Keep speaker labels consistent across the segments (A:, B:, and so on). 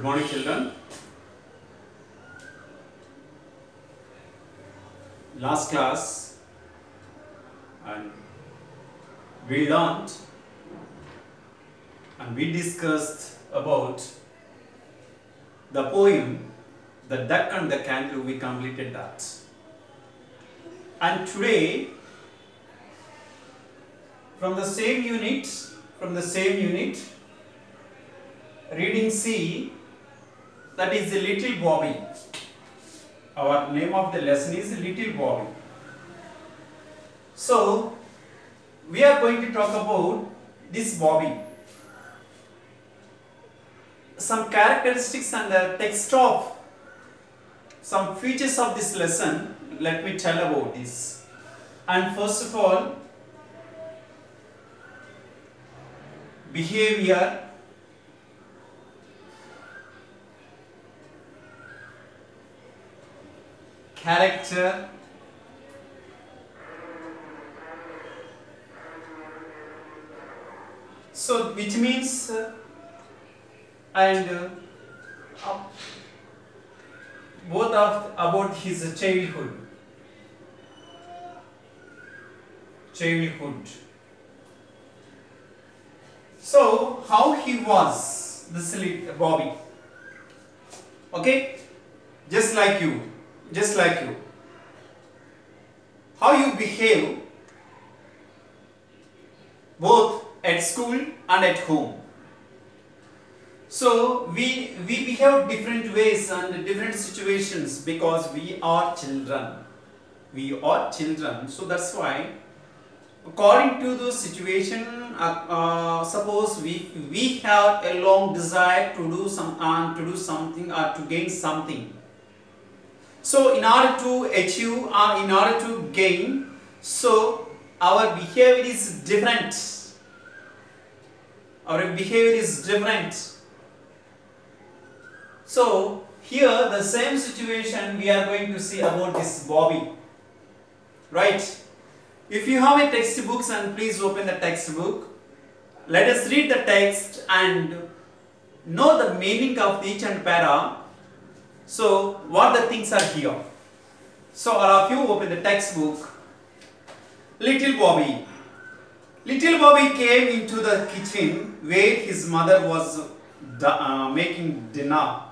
A: Good morning, children. Last class, and we learned and we discussed about the poem The Duck and the Kangaroo. We completed that. And today, from the same unit, reading C, that is the Little Bobby. Our name of the lesson is Little Bobby. So, we are going to talk about this Bobby. Some characteristics and the text of some features of this lesson, let me tell about this. And first of all, behavior, character, so which means both of about his childhood. So how he was, this little Bobby. Okay, just like you. How you behave both at school and at home. So we behave different ways and different situations because we are children. So that's why, according to the situation, suppose we have a long desire to do something or to gain something. So in order to achieve or in order to gain, so our behavior is different. So here the same situation we are going to see about this Bobby, right? If you have a textbooks, and please open the textbook, let us read the text and know the meaning of each and para. So what the things are here. So all of you open the textbook. Little Bobby came into the kitchen where his mother was making dinner.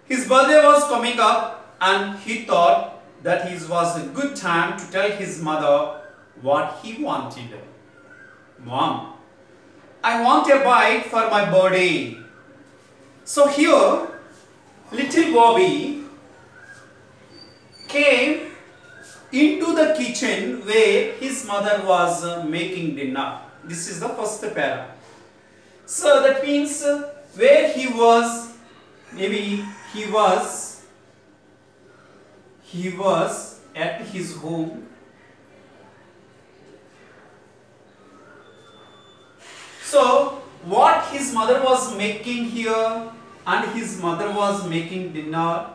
A: His birthday was coming up and he thought that it was a good time to tell his mother what he wanted. Mom, I want a bite for my birthday. So here, little Bobby came into the kitchen where his mother was making dinner. This is the first para. So that means where he was, maybe he was at his home. So what his mother was making here, and his mother was making dinner.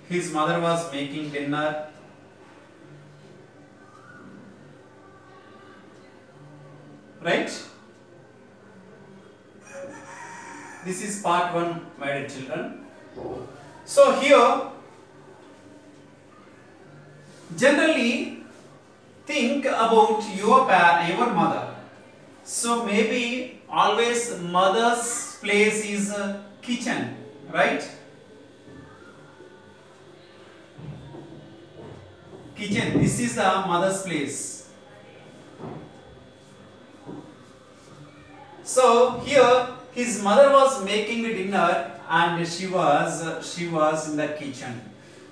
A: His mother was making dinner. Right? This is part 1, my dear children. So here, generally think about your mother. So maybe always mother's place is kitchen, right? Kitchen, this is the mother's place. So here his mother was making dinner and she was in the kitchen.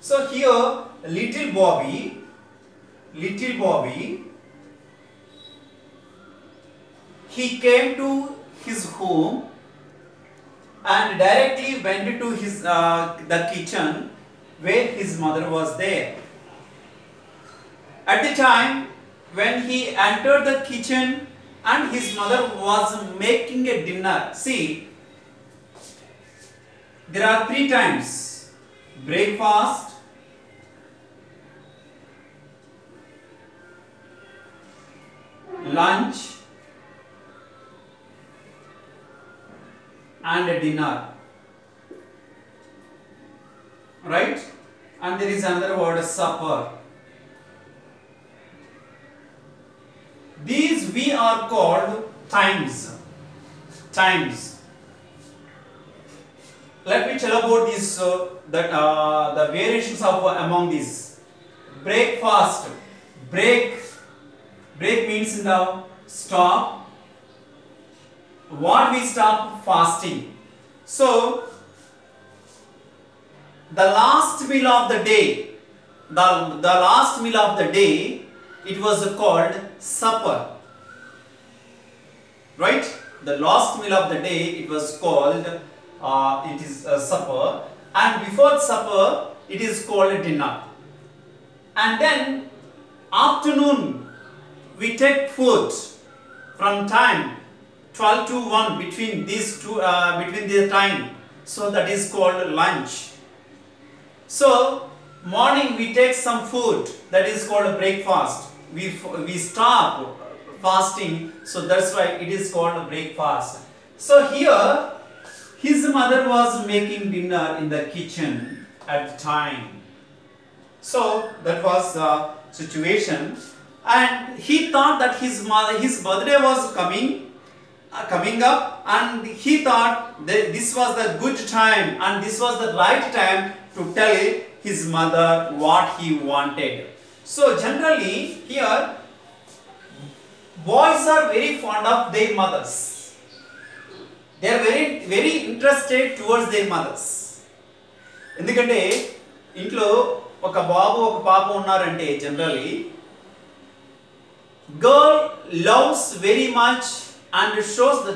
A: So here little Bobby he came to his home and directly went to his the kitchen where his mother was there. At the time when he entered the kitchen and his mother was making a dinner, see, there are 3 times: breakfast, lunch and dinner, right? And there is another word, supper. These we are called times. Times. Let me tell about this. The variations of among these. Breakfast. Break. Break means the stop. What we stop? Fasting. So the last meal of the day. The last meal of the day. It was called supper. Right? The last meal of the day. It was called. It is supper, and before supper it is called dinner. And then afternoon we take food from time 12 to 1, between these two, between the time, so that is called lunch. So morning we take some food, that is called breakfast. We stop fasting, so that's why it is called breakfast. So here his mother was making dinner in the kitchen at the time. So that was the situation, and he thought that his birthday was coming up, and he thought that this was the good time and this was the right time to tell his mother what he wanted. So generally here boys are very fond of their mothers. They are very interested towards their mothers. ఎందుకంటే ఇంట్లో ఒక బాబు ఒక పాప ఉన్నారంటే generally girl loves very much and shows the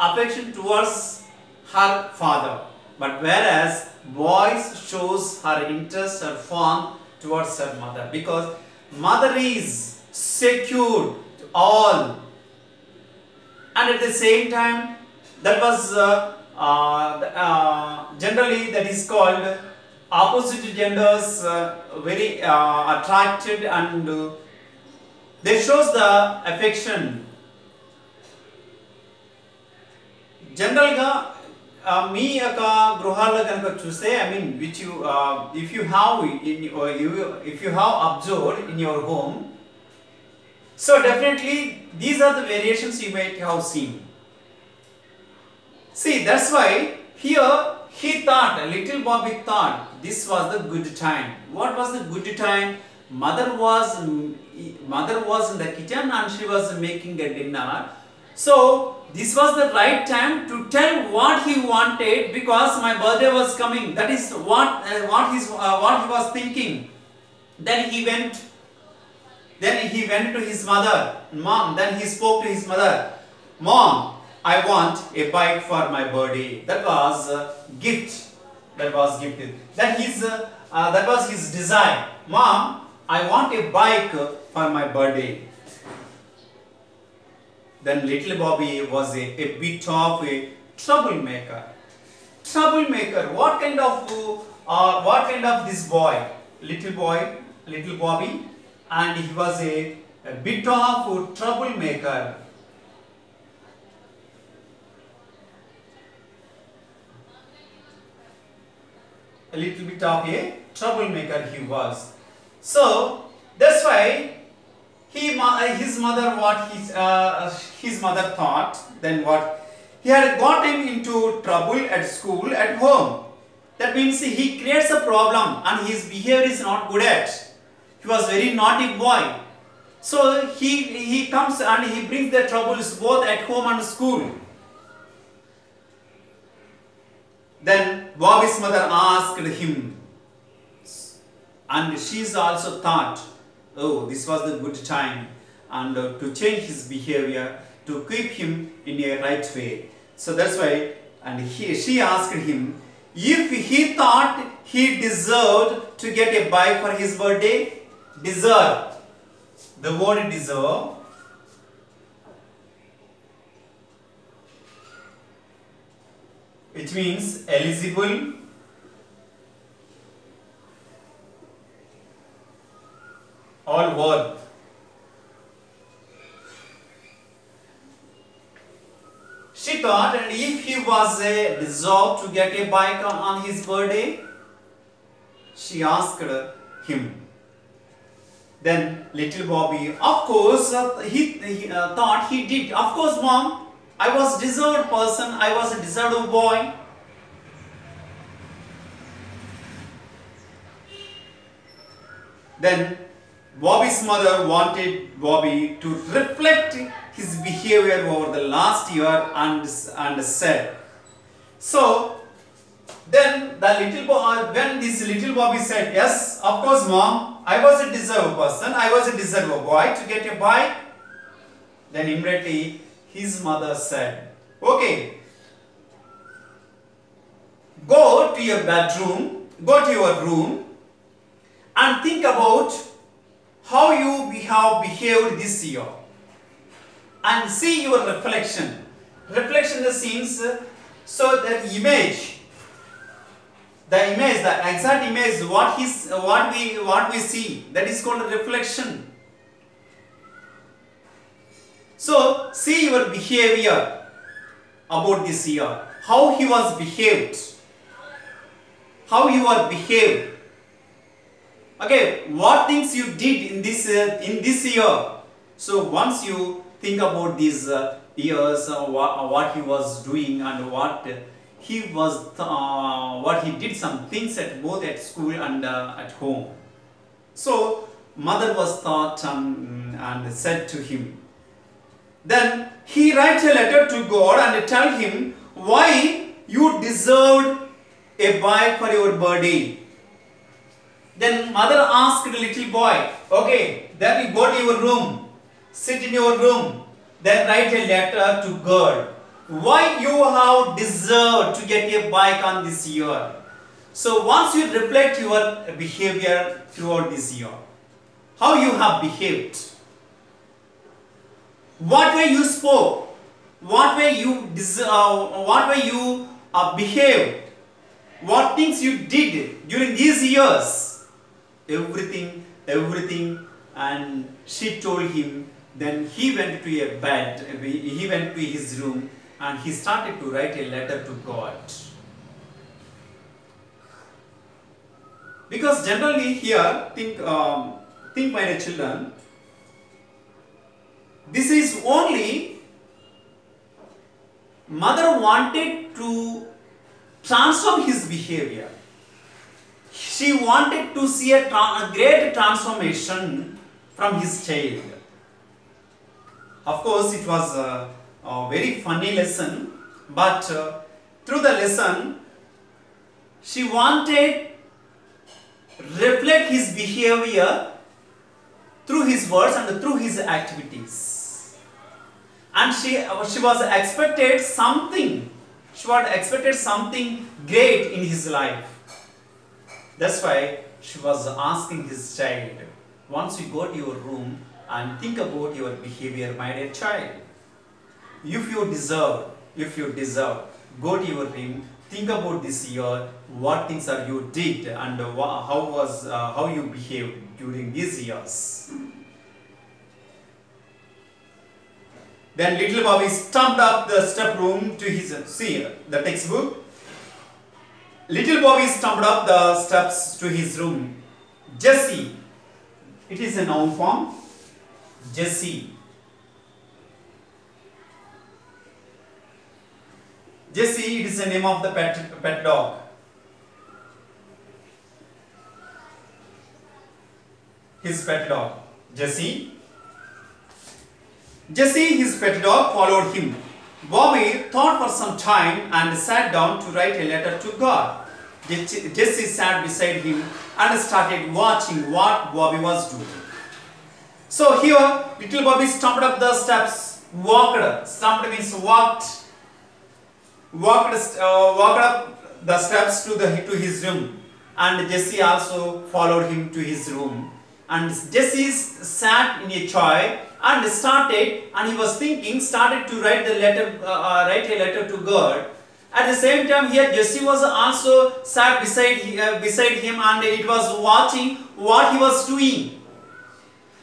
A: affection towards her father, but whereas boys shows her interest or fond towards her mother, because mother is secured to all, and at the same time that was generally that is called opposite genders very attracted, and they shows the affection. General ga మీ యొక్క గృహాల్లో కనుక చూస్తే, I mean which you if you have observed in your home, so definitely these are the variations you might have seen. See, that's why here he thought, little Bobby thought this was the good time. What was the good time? Mother was in the kitchen and she was making a dinner. So this was the right time to tell what he wanted, because my birthday was coming. That is what he was thinking. Then he went to his mother, mom. Then he spoke to his mother, Mom, I want a bike for my birthday. That was a gift. That was gifted. That was his desire. Mom, I want a bike for my birthday. Then little Bobby was a bit of a troublemaker. What kind of this boy? Little Bobby, and he was a bit of a troublemaker. A little bit of a troublemaker he was. So that's why his mother thought, then what? He had gotten into trouble at school, at home. That means he creates a problem and his behavior is not good at. He was very naughty boy. So he comes and he brings the troubles both at home and school. Then Bobby's mother asked him, and she's also thought, oh, this was the good time, and to change his behavior, to keep him in a right way. So that's why, and she asked him if he thought he deserved to get a bike for his birthday. Deserve. The word deserve. Which means eligible, or worth. thought, and if he was deserved to get a bike on his birthday, she asked him. Then little Bobby, of course, he thought he did. Of course, mom, I was deserved person. I was a deserved boy. Then Bobby's mother wanted Bobby to reflect his behavior over the last year and said. So then when this little Bobby said, yes, of course, mom, I was a deserved person. I was a deserved boy to get a bike. Then immediately his mother said, okay, go to your bedroom, go to your room, and think about how you have behaved this year and see your reflection. Reflection the scenes, so the exact image, what we see, that is called a reflection. So see your behavior about this year, how he was behaved, how you are behaved. Okay, what things you did in this year. So once you think about these years, what he was doing and what he did, some things at both at school and at home. So mother was thought and said to him. Then he write a letter to God and tell him why you deserved a bike for your birthday. Then mother asked the little boy, okay, then you go to your room, sit in your room, then write a letter to God. Why you have deserved to get a bike on this year. So once you reflect your behavior throughout this year, how you have behaved, what way you spoke, what way you behaved, what things you did during these years. Everything, and she told him. Then he went to a bed, he went to his room and he started to write a letter to God. Because generally here, think my dear children, this is only mother wanted to transform his behavior. She wanted to see a great transformation from his child. Of course, it was a very funny lesson, but through the lesson, she wanted reflect his behavior through his words and through his activities. And she was expected something. She was expected something great in his life. That's why she was asking his child, once you go to your room and think about your behavior, my dear child. If you deserve, go to your room, think about this year, what things are you did and how you behaved during these years. Then little Bobby stumped up the step room to his, see the textbook. Little Bobby stumped up the steps to his room. Jessie, it is a noun form. Jessie. Jessie, it is the name of the pet dog. His pet dog. Jessie. Jessie, his pet dog, followed him. Bobby thought for some time and sat down to write a letter to God. Jessie sat beside him and started watching what Bobby was doing. So here, little Bobby stumped up the steps, walked. Stumped means walked up the steps to his room, and Jessie also followed him to his room. And Jessie sat in a chair and he was thinking, started to write a letter to God. At the same time, here Jessie was also sat beside him and it was watching what he was doing.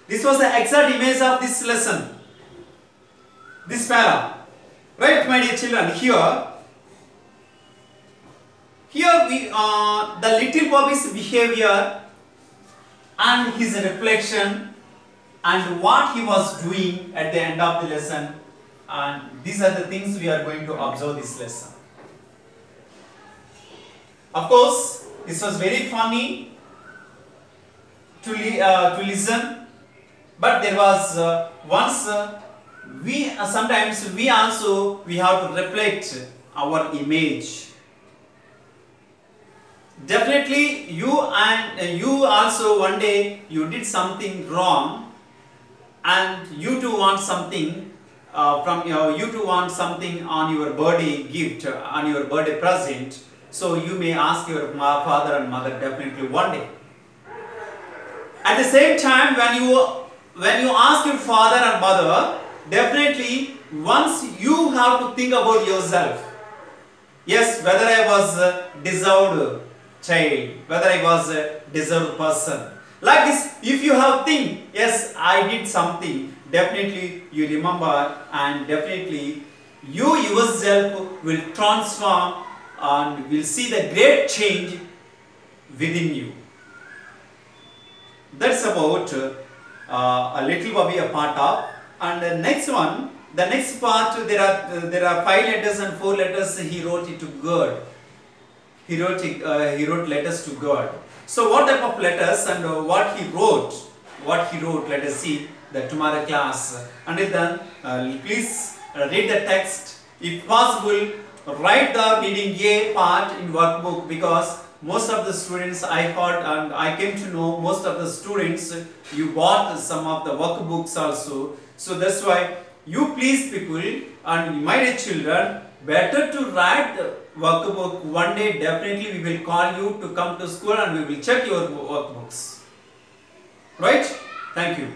A: This was the exact image of this lesson, this para. Right, my dear children, here we the little Bobby's behavior and his reflection and what he was doing at the end of the lesson, and these are the things we are going to observe this lesson. Of course, this was very funny to listen, but there was once sometimes we have to reflect our image. Definitely you also one day you did something wrong and you too want something you too want something on your birthday gift, on your birthday present. So you may ask your father and mother definitely one day. At the same time, when you ask your father and mother, definitely once you have to think about yourself. Yes, whether I was a deserved child, whether I was a deserved person. Like this, if you have think, yes, I did something, definitely you remember, and definitely you yourself will transform and will see the great change within you. That's about a little Bobby a part of. And the next one, the next part, there are 5 letters and 4 letters he wrote it to God. He wrote letters to God. So what type of letters and what he wrote, let us see the tomorrow class. Until then, please read the text. If possible, write the reading A part in workbook, because most of the students I heard and I came to know, most of the students you bought some of the workbooks also. So that's why you please people and my dear children, better to write the workbook. One day definitely we will call you to come to school and we will check your workbooks. Right? Thank you.